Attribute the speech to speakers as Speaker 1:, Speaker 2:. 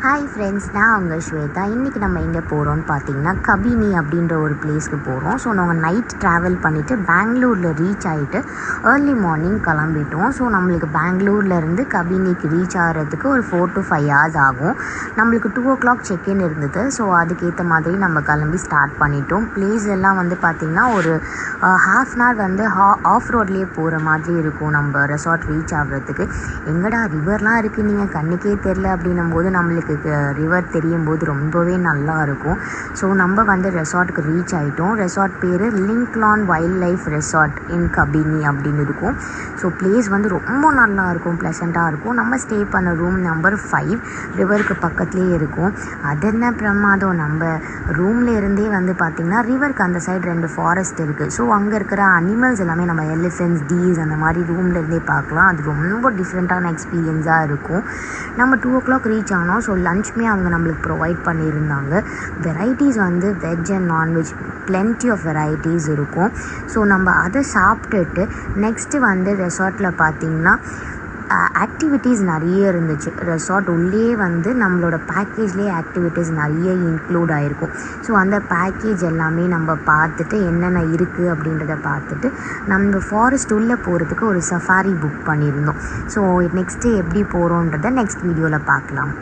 Speaker 1: Hi friends, நான் உங்கள் ஸ்வேதா. இன்றைக்கி நம்ம எங்கே போகிறோம்னு பார்த்தீங்கன்னா கபினி அப்படின்ற ஒரு பிளேஸ்க்கு போகிறோம். ஸோ நாங்கள் நைட் ட்ராவல் பண்ணிவிட்டு பெங்களூரில் ரீச் ஆகிட்டு ஏர்லி மார்னிங் கிளம்பிட்டோம். ஸோ நம்மளுக்கு பெங்களூர்லேருந்து கபினிக்கு ரீச் ஆகிறதுக்கு ஒரு 4 to 5 hours ஆகும். நம்மளுக்கு 2 o'clock செக்இன் இருந்தது. ஸோ அதுக்கேற்ற மாதிரி நம்ம கிளம்பி ஸ்டார்ட் பண்ணிட்டோம். பிளேஸ் எல்லாம் வந்து பார்த்திங்கன்னா ஒரு half an hour வந்து ஆஃப் ரோட்லேயே போகிற மாதிரி இருக்கும் நம்ம ரெசார்ட் ரீச் ஆகிறதுக்கு. எங்கடா ரிவர்லாம் இருக்குது, நீங்கள் கண்ணுக்கே தெரில அப்படின்னும் போது நம்மளுக்கு ரிவர் தெரியும் போது ரொம்பவே நல்லா இருக்கும். ஸோ நம்ம வந்து ரெசார்ட்டுக்கு ரீச் ஆகிட்டோம். ரெசார்ட் பேர் லிங்க்லான் வைல்ட் லைஃப் ரெசார்ட் இன் கபினி அப்படின்னு இருக்கும். ஸோ பிளேஸ் வந்து ரொம்ப நல்லா இருக்கும், ப்ளசண்ட்டாக இருக்கும். நம்ம ஸ்டே பண்ண ரூம் நம்பர் 5 ரிவருக்கு பக்கத்துலேயே இருக்கும். அது என்ன பிரமாதம், நம்ம ரூமில் இருந்தே வந்து பார்த்திங்கன்னா ரிவருக்கு அந்த சைடு 2 ஃபாரஸ்ட் இருக்குது. ஸோ அங்கே இருக்கிற அனிமல்ஸ் எல்லாமே நம்ம எலிஃபென்ட்ஸ், டீஸ் அந்த மாதிரி ரூமில் இருந்தே பார்க்கலாம். அது ரொம்ப டிஃப்ரெண்ட்டான எக்ஸ்பீரியன்ஸாக இருக்கும். நம்ம 2 o'clock ரீச் ஆனோம். ஸோ லன்ச்சுமே அவங்க நம்மளுக்கு ப்ரொவைட் பண்ணியிருந்தாங்க. வெரைட்டிஸ் வந்து veg and non veg plenty of varieties இருக்கும். ஸோ நம்ம அதை சாப்பிட்டுட்டு நெக்ஸ்ட்டு வந்து ரெசார்ட்டில் பார்த்திங்கன்னா ஆக்டிவிட்டீஸ் நிறைய இருந்துச்சு. ரெசார்ட் உள்ளே வந்து நம்மளோட பேக்கேஜ்லேயே ஆக்டிவிட்டீஸ் நிறைய இன்க்ளூட் ஆகிருக்கும். ஸோ அந்த பேக்கேஜ் எல்லாமே நம்ம பார்த்துட்டு என்னென்ன இருக்குது அப்படின்றத பார்த்துட்டு நம்ம ஃபாரஸ்ட் உள்ளே போகிறதுக்கு ஒரு சஃபாரி புக் பண்ணியிருந்தோம். ஸோ நெக்ஸ்ட்டு எப்படி போகிறோன்றதை நெக்ஸ்ட் வீடியோவில் பார்க்கலாம்.